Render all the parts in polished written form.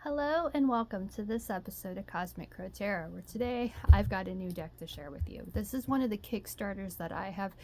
Hello and welcome to this episode of Cosmic Crow Tarot, where today I've got a new deck to share with you. This is one of the Kickstarters that I have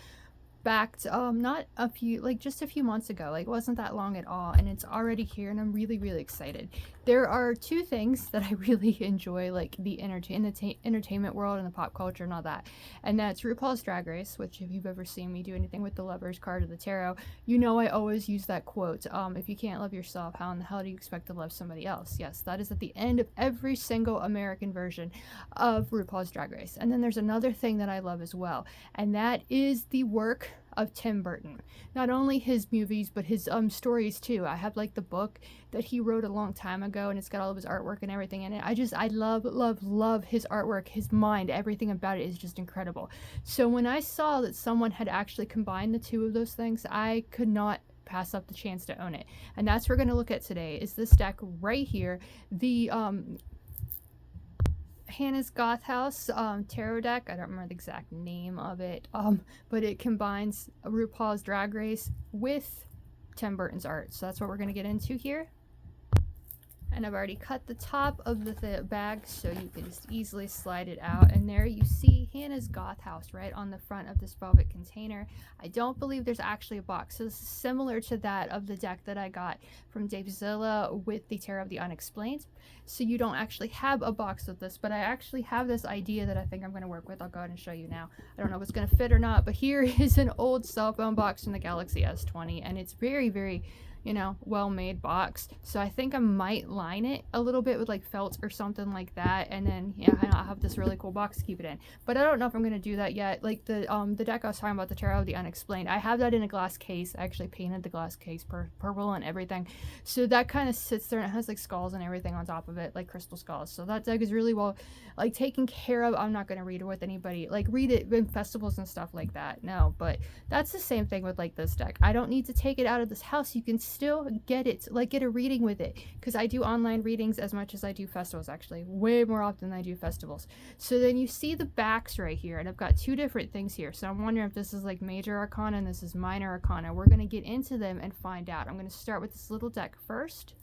backed not a few, like just a few months ago. Like, it wasn't that long at all, and it's already here, and I'm really excited. There are two things that I really enjoy, like the entertainment world and the pop culture and all that, and that's RuPaul's Drag Race, which if you've ever seen me do anything with the Lovers card of the tarot, you know I always use that quote, if you can't love yourself, how in the hell do you expect to love somebody else? Yes, that is at the end of every single American version of RuPaul's Drag Race. And then there's another thing that I love as well, and that is the work of Tim Burton. Not only his movies, but his stories too. I have like the book that he wrote a long time ago, and it's got all of his artwork and everything in it. I love his artwork, his mind, everything about it is just incredible. So when I saw that someone had actually combined the two of those things, I could not pass up the chance to own it. And that's what we're going to look at today, is this deck right here, the Hannah's Goth Haus tarot deck. I don't remember the exact name of it, but it combines RuPaul's Drag Race with Tim Burton's art. So that's what we're going to get into here. And I've already cut the top of the bag so you can just easily slide it out. And there you see Hannah's Goth Haus right on the front of this velvet container. I don't believe there's actually a box. So this is similar to that of the deck that I got from Dave Zilla with the Tarot of the Unexplained. So you don't actually have a box of this, but I actually have this idea that I think I'm going to work with. I'll go ahead and show you now. I don't know if it's going to fit or not, but here is an old cell phone box from the Galaxy S20, and it's very well-made box. So I think I might line it a little bit with like felt or something like that, and then I'll have this really cool box to keep it in. But I don't know if I'm going to do that yet. Like the deck I was talking about, the Tarot of the Unexplained, I have that in a glass case. I actually painted the glass case purple and everything, so that kind of sits there, and it has like skulls and everything on top of it, like crystal skulls. So that deck is really well like taken care of. I'm not going to read it with anybody, like read it in festivals and stuff like that, no. But that's the same thing with like this deck. I don't need to take it out of this house. You can still get it, like get a reading with it, because I do online readings as much as I do festivals, actually way more often than I do festivals. So then you see the backs right here, and I've got two different things here. So I'm wondering if this is like major arcana and this is minor arcana. We're going to get into them and find out. I'm going to start with this little deck first.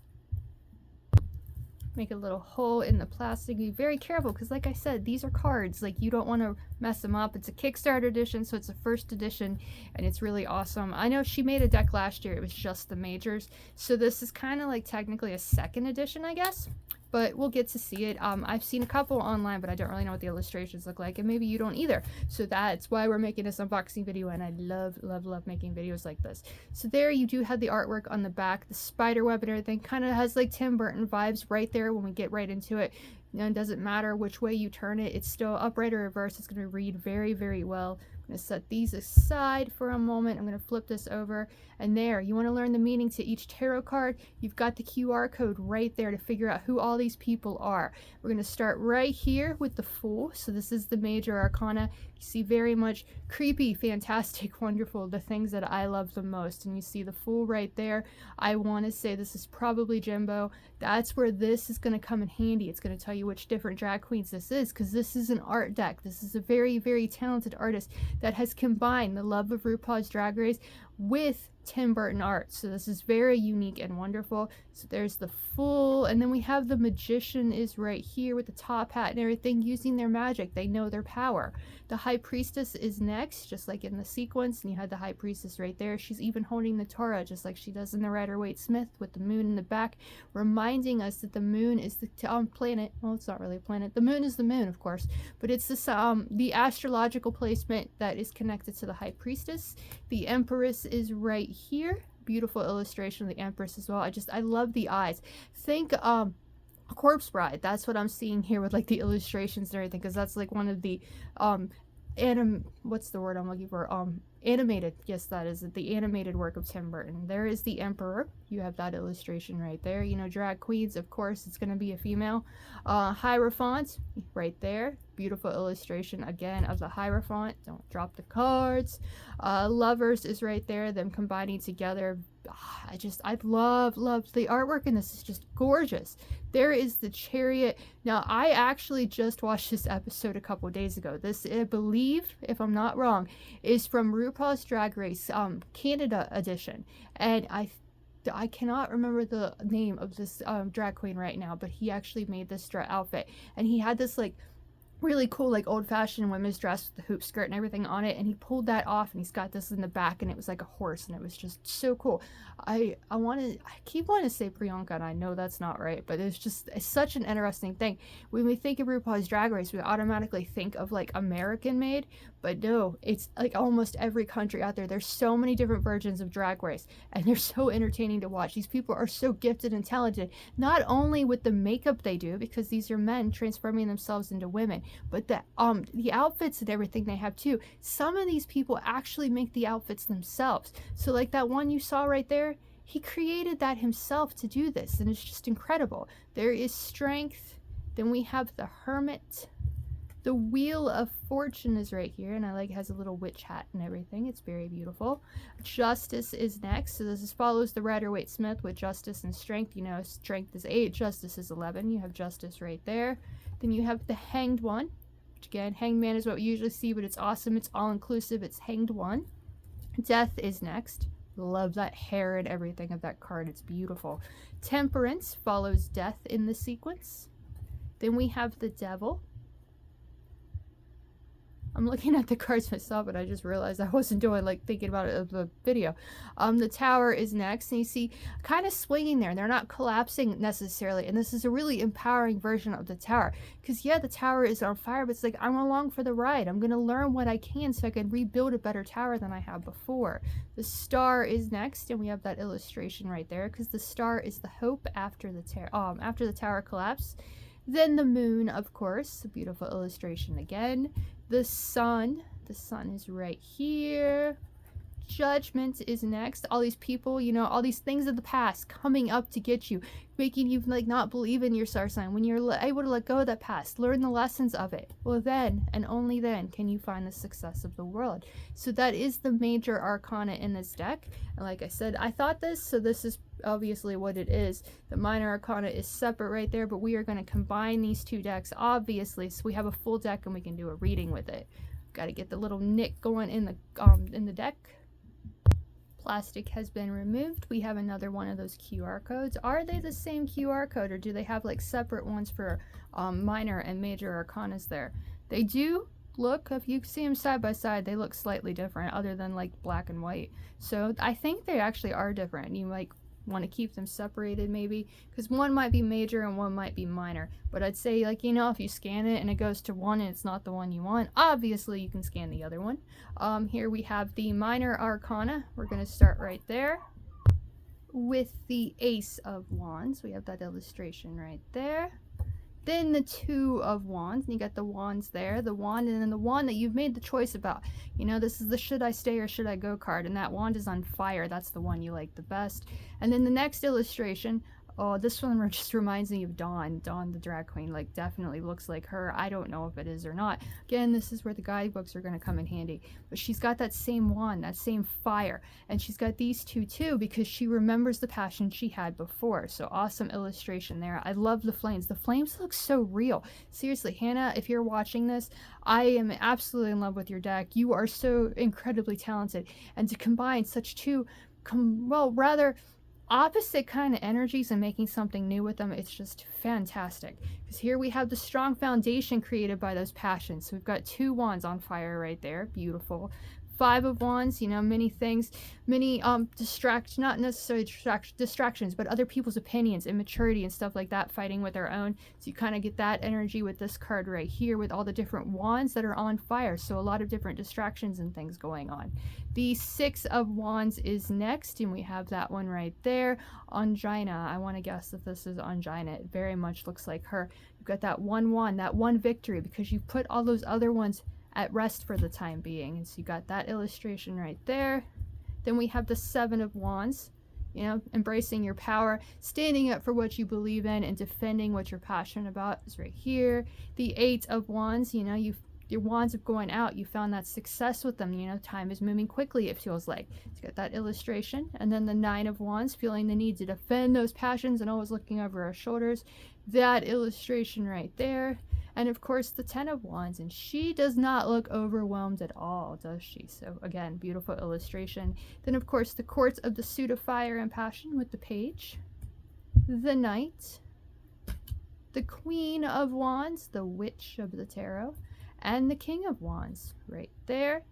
Make a little hole in the plastic. Be very careful, because like I said, these are cards, like you don't want to mess them up. It's a Kickstarter edition, so it's a first edition, and it's really awesome. I know she made a deck last year, it was just the majors, so this is kind of like technically a second edition, I guess, but we'll get to see it. I've seen a couple online, but I don't really know what the illustrations look like, and maybe you don't either. So that's why we're making this unboxing video, and I love making videos like this. So there you do have the artwork on the back, the spider web and everything. Kind of has like Tim Burton vibes right there when we get right into it. And it doesn't matter which way you turn it, it's still upright or reverse. It's going to read very well. I'm going to set these aside for a moment. I'm going to flip this over, and there, you want to learn the meaning to each tarot card. You've got the QR code right there to figure out who all these people are. We're going to start right here with the Fool. So this is the major arcana. You see very much creepy, fantastic, wonderful, the things that I love the most. And you see the Fool right there. I want to say this is probably Jimbo. That's where this is going to come in handy. It's going to tell you which different drag queens this is, because this is an art deck. This is a very talented artist that has combined the love of RuPaul's Drag Race with Tim Burton art. So this is very unique and wonderful. So there's the Fool, and then we have the Magician is right here with the top hat and everything, using their magic. They know their power. The High Priestess is next, just like in the sequence, and you had the High Priestess right there. She's even holding the Torah, just like she does in the Rider-Waite-Smith, with the moon in the back, reminding us that the moon is the planet. Well, it's not really a planet. The moon is the moon, of course, but it's this the astrological placement that is connected to the High Priestess. The Empress is right here. Beautiful illustration of the Empress as well. I love the eyes. Think Corpse Bride. That's what I'm seeing here with like the illustrations and everything, because that's like one of the what's the word I'm looking for? Animated. Yes, that is it. The animated work of Tim Burton. There is the Emperor. You have that illustration right there. You know, drag queens, of course, it's going to be a female. Hierophant right there. Beautiful illustration again of the Hierophant. Don't drop the cards. Lovers is right there. Them combining together. I love the artwork in this. Is just gorgeous. There is the Chariot. Now, I actually just watched this episode a couple days ago. This, I believe, if I'm not wrong, is from RuPaul's Drag Race Canada edition, and I I cannot remember the name of this drag queen right now, but he actually made this outfit, and he had this like really cool like old-fashioned women's dress with the hoop skirt and everything on it, and he pulled that off, and he's got this in the back, and it was like a horse, and it was just so cool. I keep wanting to say Priyanka, and I know that's not right, but it's such an interesting thing. When we think of RuPaul's Drag Race, we automatically think of like American made, but no, it's like almost every country out there. There's so many different versions of Drag Race, and they're so entertaining to watch. These people are so gifted and talented, not only with the makeup they do, because these are men transforming themselves into women, but the outfits and everything they have too. Some of these people actually make the outfits themselves. So like that one you saw right there, he created that himself to do this, and it's just incredible. There is strength. Then we have the Hermit. The Wheel of Fortune is right here, and I like it has a little witch hat and everything. It's very beautiful. Justice is next. So this follows the Rider-Waite-Smith with Justice and Strength. You know, Strength is 8, Justice is 11. You have Justice right there. Then you have the Hanged One, which again, Hanged Man is what we usually see, but it's awesome. It's all-inclusive. It's Hanged One. Death is next. Love that hair and everything of that card. It's beautiful. Temperance follows Death in the sequence. Then we have the Devil. I'm looking at the cards myself, and I just realized I wasn't doing like thinking about it of the video. The Tower is next, and you see kind of swinging there. They're not collapsing necessarily, and this is a really empowering version of the Tower. Because yeah, the Tower is on fire, but it's like I'm along for the ride. I'm gonna learn what I can so I can rebuild a better tower than I had before. The Star is next, and we have that illustration right there, because the Star is the hope after the tower collapse. Then the Moon, of course, a beautiful illustration again. The Sun is right here. Judgment is next. All these people, you know, all these things of the past coming up to get you, making you like not believe in your star sign. When you're able to let go of that past, learn the lessons of it, well then and only then can you find the success of the world. So that is the major arcana in this deck. And like I said, I thought this, so this is obviously what it is. The minor arcana is separate right there, but we are going to combine these two decks obviously, so we have a full deck and we can do a reading with it. Got to get the little nick going in the deck. Plastic has been removed. We have another one of those QR codes. Are they the same QR code, or do they have like separate ones for minor and major arcanas there? They do look, if you see them side by side, they look slightly different other than like black and white. So I think they actually are different. You might want to keep them separated maybe, because one might be major and one might be minor. But I'd say, like, you know, if you scan it and it goes to one and it's not the one you want, obviously you can scan the other one. Here we have the minor arcana. We're going to start right there with the Ace of Wands. We have that illustration right there. Then the Two of Wands, and you got the wands there, the wand, and then the wand that you've made the choice about. You know, this is the should I stay or should I go card, and that wand is on fire. That's the one you like the best. And then the next illustration, oh, this one just reminds me of Dawn the drag queen. Like, definitely looks like her. I don't know if it is or not. Again, this is where the guidebooks are going to come in handy. But she's got that same wand, that same fire. And she's got these two too, because she remembers the passion she had before. So awesome illustration there. I love the flames. The flames look so real. Seriously, Hannah, if you're watching this, I am absolutely in love with your deck. You are so incredibly talented. And to combine such two, rather opposite kind of energies and making something new with them, it's just fantastic. Because here we have the strong foundation created by those passions. So we've got two wands on fire right there. Beautiful. Five of Wands, you know, many things, many not necessarily distractions, but other people's opinions, immaturity and stuff like that, fighting with our own. So you kind of get that energy with this card right here with all the different wands that are on fire. So a lot of different distractions and things going on. The Six of Wands is next, and we have that one right there. Angina. I want to guess that this is Angina. It very much looks like her. You've got that one wand, that one victory, because you put all those other ones at rest for the time being. And so you got that illustration right there. Then we have the Seven of Wands, you know, embracing your power, standing up for what you believe in, and defending what you're passionate about is right here. The Eight of Wands, you know, you've your wands of going out, you found that success with them. You know, time is moving quickly, it feels like. It's got that illustration. And then the 9 of Wands, feeling the need to defend those passions and always looking over our shoulders. That illustration right there. And of course, the 10 of Wands. And she does not look overwhelmed at all, does she? So again, beautiful illustration. Then of course, the Court of the Suit of Fire and Passion with the Page. The Knight. The Queen of Wands, the Witch of the Tarot. And the King of Wands right there.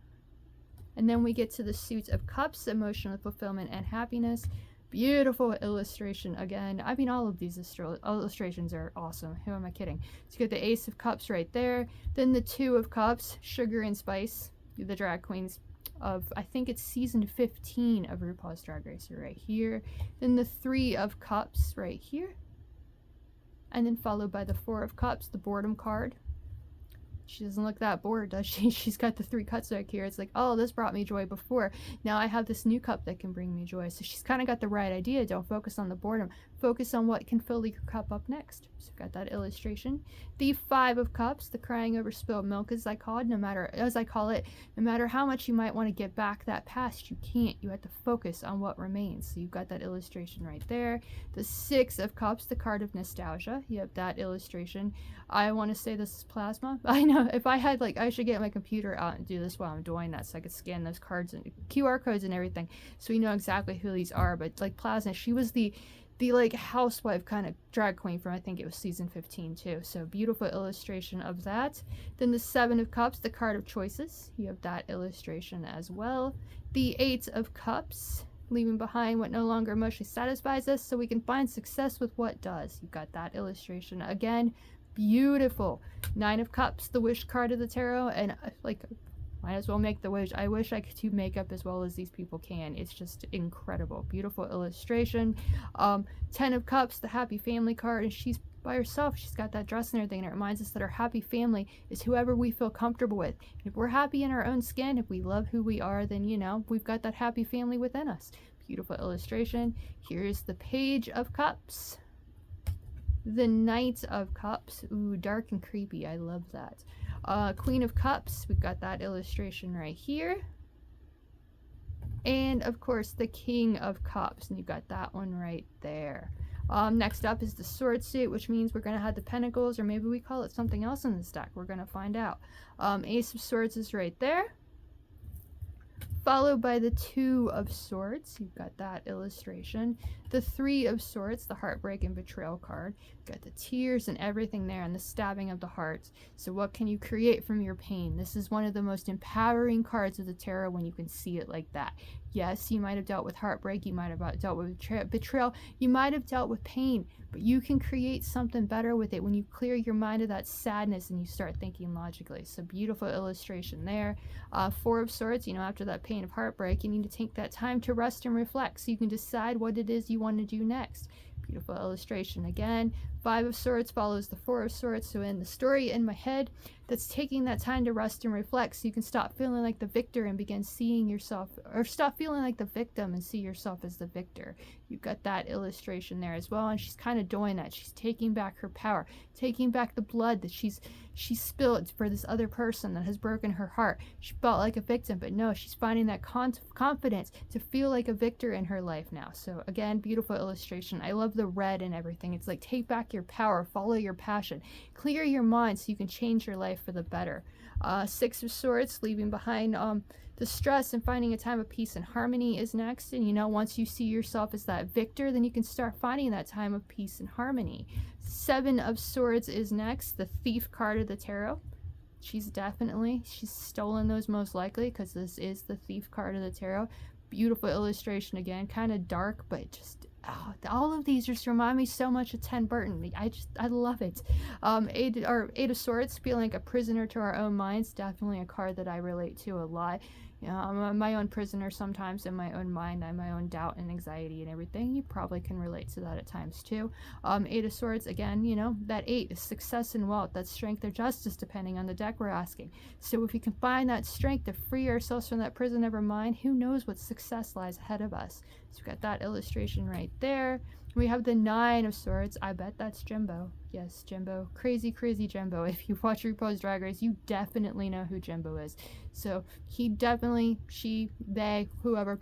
And then we get to the Suit of Cups, emotional fulfillment and happiness. Beautiful illustration again. I mean, all of these illustrations are awesome. Who am I kidding? So you get the Ace of Cups right there. Then the 2 of Cups, Sugar and Spice, the drag queens of, I think it's season 15 of RuPaul's Drag Race right here. Then the 3 of Cups right here. And then followed by the 4 of Cups, the boredom card. She doesn't look that bored, does she? She's got the 3 cups back here. It's like, oh, this brought me joy before. Now I have this new cup that can bring me joy. So she's kind of got the right idea. Don't focus on the boredom. Focus on what can fill your cup up next. So got that illustration. The 5 of Cups, the crying over spilled milk, as I call it. No matter how much you might want to get back that past, you can't. You have to focus on what remains. So you've got that illustration right there. The 6 of Cups, the card of nostalgia. You have that illustration. I want to say this is plasma. I know if I had, like, I should get my computer out and do this while I'm doing that so I could scan those cards and QR codes and everything so we know exactly who these are. But like Plasma, she was the like housewife kind of drag queen from, I think it was season 15 too. So beautiful illustration of that. Then the 7 of Cups, the card of choices. You have that illustration as well. The 8 of Cups, leaving behind what no longer emotionally satisfies us so we can find success with what does. You've got that illustration again. Beautiful. 9 of Cups, the wish card of the tarot, and like, might as well make the wish. I wish I could do makeup as well as these people can. It's just incredible. Beautiful illustration. 10 of Cups, the happy family card, and she's by herself. She's got that dress and everything, and it reminds us that our happy family is whoever we feel comfortable with. If we're happy in our own skin, if we love who we are, then, you know, we've got that happy family within us. Beautiful illustration. Here's the Page of Cups. The Knight of Cups. Ooh, dark and creepy. I love that. Queen of Cups. We've got that illustration right here. And, of course, the King of Cups. And you've got that one right there. Next up is the Sword Suit, which means we're going to have the Pentacles, or maybe we call it something else in this deck. We're going to find out. Ace of Swords is right there. Followed by the 2 of Swords. You've got that illustration. The 3 of Swords, the heartbreak and betrayal card. You've got the tears and everything there, and the stabbing of the hearts. So what can you create from your pain? This is one of the most empowering cards of the tarot when you can see it like that. Yes, you might have dealt with heartbreak, you might have dealt with betrayal, you might have dealt with pain, but you can create something better with it when you clear your mind of that sadness and you start thinking logically. So beautiful illustration there. 4 of Swords, you know, after that pain of heartbreak, you need to take that time to rest and reflect so you can decide what it is you want to do next. Beautiful illustration again. 5 of Swords follows the 4 of Swords. So in the story in my head, that's taking that time to rest and reflect so you can stop feeling like the victor and begin seeing yourself, or stop feeling like the victim and see yourself as the victor. You've got that illustration there as well, and she's kind of doing that. She's taking back her power, taking back the blood that she spilled for this other person that has broken her heart. She felt like a victim, but no, she's finding that confidence to feel like a victor in her life now. So again, beautiful illustration. I love the red and everything. It's like, take back your power, follow your passion, clear your mind so you can change your life for the better. 6 of Swords, leaving behind the stress and finding a time of peace and harmony is next. And, you know, once you see yourself as that victor, then you can start finding that time of peace and harmony. 7 of Swords is next, the Thief card of the tarot. She's stolen those most likely, because this is the Thief card of the tarot. Beautiful illustration again, kind of dark, but just all of these just remind me so much of Tim Burton. I love it. 8 of Swords, feeling like a prisoner to our own minds, definitely a card that I relate to a lot. You know, I'm my own prisoner sometimes in my own mind. I'm my own doubt and anxiety and everything. You probably can relate to that at times too. 8 of Swords, again, you know, that 8 is success and wealth, that's strength or justice, depending on the deck we're asking. So if we can find that strength to free ourselves from that prison of our mind, who knows what success lies ahead of us. So we've got that illustration right there. We have the 9 of Swords. I bet that's Jimbo. Yes, Jimbo. Crazy, crazy Jimbo. If you watch RuPaul's Drag Race, you definitely know who Jimbo is. So he definitely, she, they, whoever,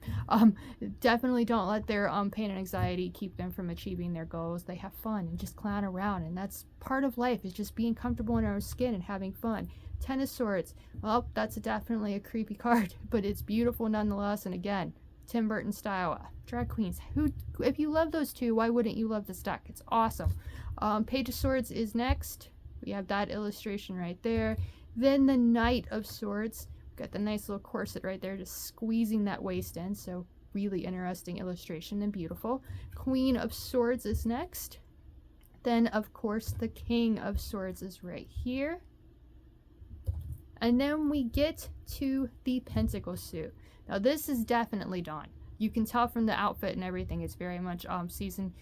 definitely don't let their pain and anxiety keep them from achieving their goals. They have fun and just clown around, and that's part of life, is just being comfortable in our own skin and having fun. 10 of Swords. Well, that's definitely a creepy card, but it's beautiful nonetheless. And again, Tim Burton style. Drag queens. Who, if you love those two, why wouldn't you love this deck? It's awesome. Page of Swords is next. We have that illustration right there. Then the Knight of Swords. Got the nice little corset right there, just squeezing that waist in. So really interesting illustration and beautiful. Queen of Swords is next. Then, of course, the King of Swords is right here. And then we get to the Pentacle suit. Now this is definitely Dawn. You can tell from the outfit and everything, it's very much season,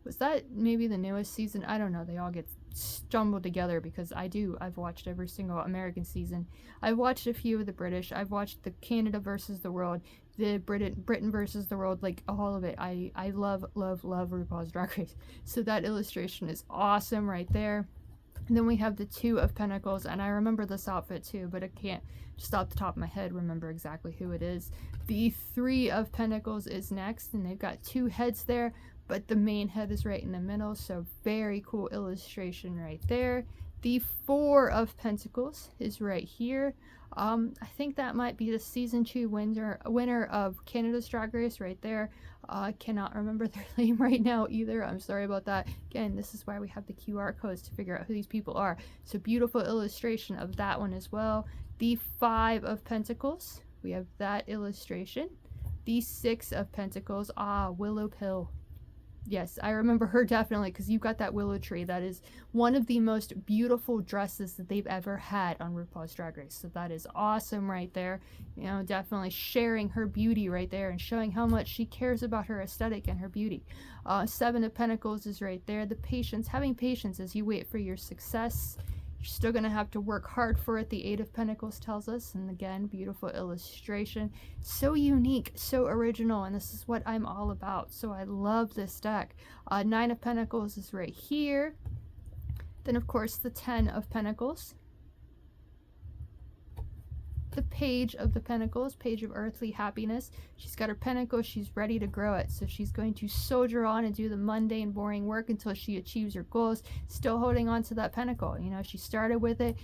was that maybe the newest season? I don't know, they all get stumbled together because I've watched every single American season. I've watched a few of the British, I've watched the Canada versus the world, the Britain versus the world, like all of it. I love RuPaul's Drag Race. So that illustration is awesome right there. And then we have the 2 of Pentacles, and I remember this outfit too, but I can't just off the top of my head remember exactly who it is. The 3 of Pentacles is next, and they've got 2 heads there, but the main head is right in the middle, so very cool illustration right there. The 4 of Pentacles is right here. I think that might be the season 2 winner of Canada's Drag Race right there. I cannot remember their name right now either. I'm sorry about that. Again, this is why we have the QR codes to figure out who these people are. So beautiful illustration of that one as well. The 5 of Pentacles, we have that illustration. The 6 of Pentacles, Willow Pill. Yes, I remember her definitely, because you've got that willow tree. That is one of the most beautiful dresses that they've ever had on RuPaul's Drag Race. So that is awesome right there. You know, definitely sharing her beauty right there and showing how much she cares about her aesthetic and her beauty. 7 of Pentacles is right there. The patience, having patience as you wait for your success. You're still going to have to work hard for it, the 8 of Pentacles tells us. And again, beautiful illustration. So unique, so original, and this is what I'm all about. So I love this deck. 9 of Pentacles is right here. Then, of course, the 10 of Pentacles. The Page of the Pentacles, Page of Earthly Happiness. She's got her pentacle, she's ready to grow it. So she's going to soldier on and do the mundane, boring work until she achieves her goals, still holding on to that pentacle. You know, she started with it,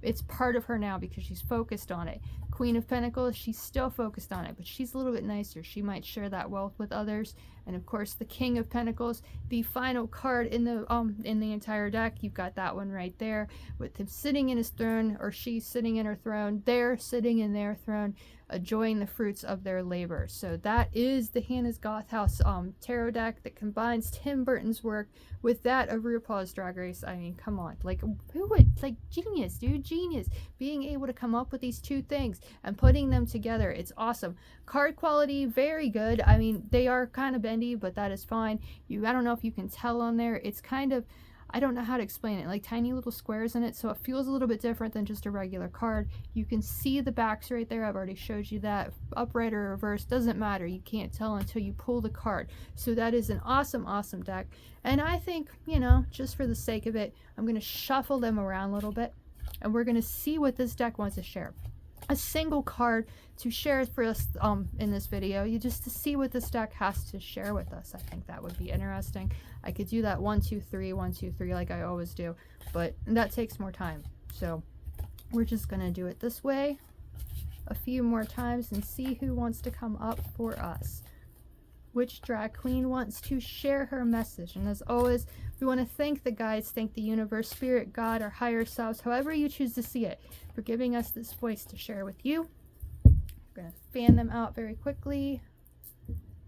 it's part of her now because she's focused on it. Queen of Pentacles, she's still focused on it, but she's a little bit nicer. She might share that wealth with others. And of course, the King of Pentacles, the final card in the entire deck. You've got that one right there with him sitting in his throne, or she's sitting in her throne. They're sitting in their throne, enjoying the fruits of their labor. So that is the Hannah's Goth Haus tarot deck that combines Tim Burton's work with that of RuPaul's Drag Race. I mean, come on, like who would, like, genius, dude, genius, being able to come up with these two things and putting them together. It's awesome. Card quality, very good. I mean, they are kind of bendy, but that is fine. I don't know if you can tell on there, it's kind of, I don't know how to explain it, like tiny little squares in it, so it feels a little bit different than just a regular card. You can see the backs right there. I've already showed you that. Upright or reverse, doesn't matter. You can't tell until you pull the card. So that is an awesome, awesome deck. And I think, you know, just for the sake of it, I'm going to shuffle them around a little bit, and we're going to see what this deck wants to share. A single card to share for us in this video, just to see what this deck has to share with us. I think that would be interesting. I could do that 1 2 3 1 2 3 like I always do, but that takes more time, so we're just gonna do it this way a few more times and see who wants to come up for us. Which drag queen wants to share her message? And as always, we want to thank the guides, thank the universe, spirit, God, our higher selves, however you choose to see it, for giving us this voice to share with you. I'm going to fan them out very quickly.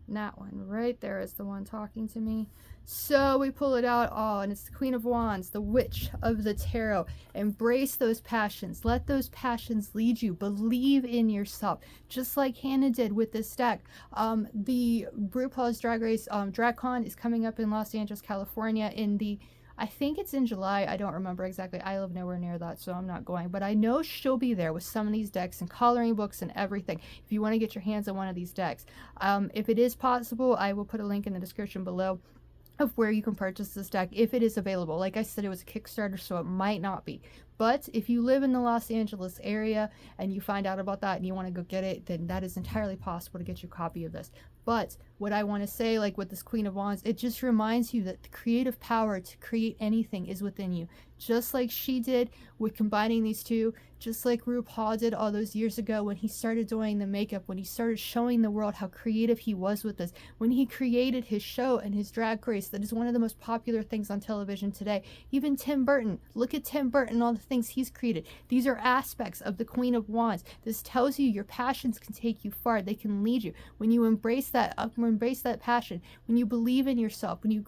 And that one right there is the one talking to me. So we pull it out, and it's the Queen of Wands, the Witch of the Tarot. Embrace those passions. Let those passions lead you. Believe in yourself, just like Hannah did with this deck. The RuPaul's Drag Race DragCon is coming up in Los Angeles, California I think it's in July. I don't remember exactly. I live nowhere near that, so I'm not going. But I know she'll be there with some of these decks and coloring books and everything if you want to get your hands on one of these decks. If it is possible, I will put a link in the description below. of where you can purchase this deck if it is available. Like I said, it was a Kickstarter, so it might not be. But if you live in the Los Angeles area and you find out about that and you want to go get it, then that is entirely possible to get you a copy of this. But what I want to say, like with this Queen of Wands, it just reminds you that the creative power to create anything is within you. Just like she did with combining these two, just like RuPaul did all those years ago when he started doing the makeup, when he started showing the world how creative he was with this, when he created his show and his Drag Race that is one of the most popular things on television today. Even Tim Burton, look at Tim Burton, all the things he's created. These are aspects of the Queen of Wands. This tells you your passions can take you far. They can lead you. When you embrace that passion, when you believe in yourself, when you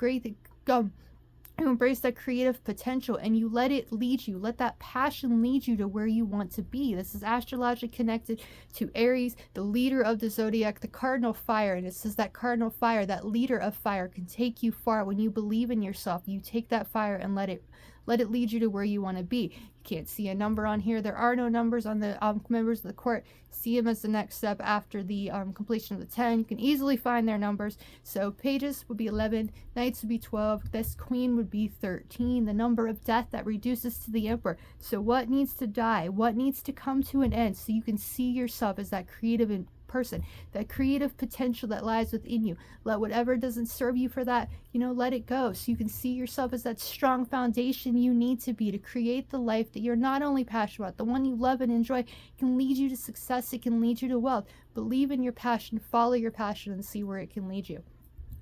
you embrace that creative potential and you let it lead you, let that passion lead you to where you want to be. This is astrologically connected to Aries, the leader of the zodiac, the cardinal fire. And it says that cardinal fire, that leader of fire, can take you far. When you believe in yourself, you take that fire and let it lead you to where you want to be. You can't see a number on here. There are no numbers on the members of the court. See them as the next step after the completion of the 10. You can easily find their numbers. So pages would be 11, knights would be 12, this queen would be 13, the number of death that reduces to the emperor. So what needs to die? What needs to come to an end so you can see yourself as that creative person, that creative potential that lies within you. Let whatever doesn't serve you for that, let it go so you can see yourself as that strong foundation you need to be to create the life that you're not only passionate about, the one you love and enjoy. It can lead you to success, it can lead you to wealth. Believe in your passion, follow your passion, and see where it can lead you.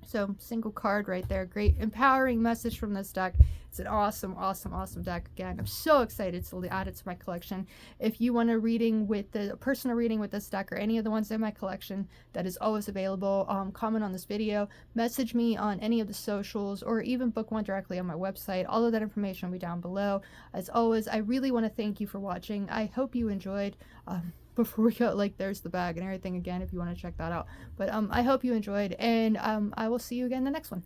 So, single card right there. Great empowering message from this deck. It's an awesome, awesome, awesome deck. Again, I'm so excited to add it to my collection. If you want a personal reading with this deck or any of the ones in my collection, that is always available. Comment on this video, message me on any of the socials, or even book one directly on my website. All of that information will be down below. As always, I really want to thank you for watching. I hope you enjoyed. Before we go, there's the bag and everything again if you want to check that out. But I hope you enjoyed, and I will see you again in the next one.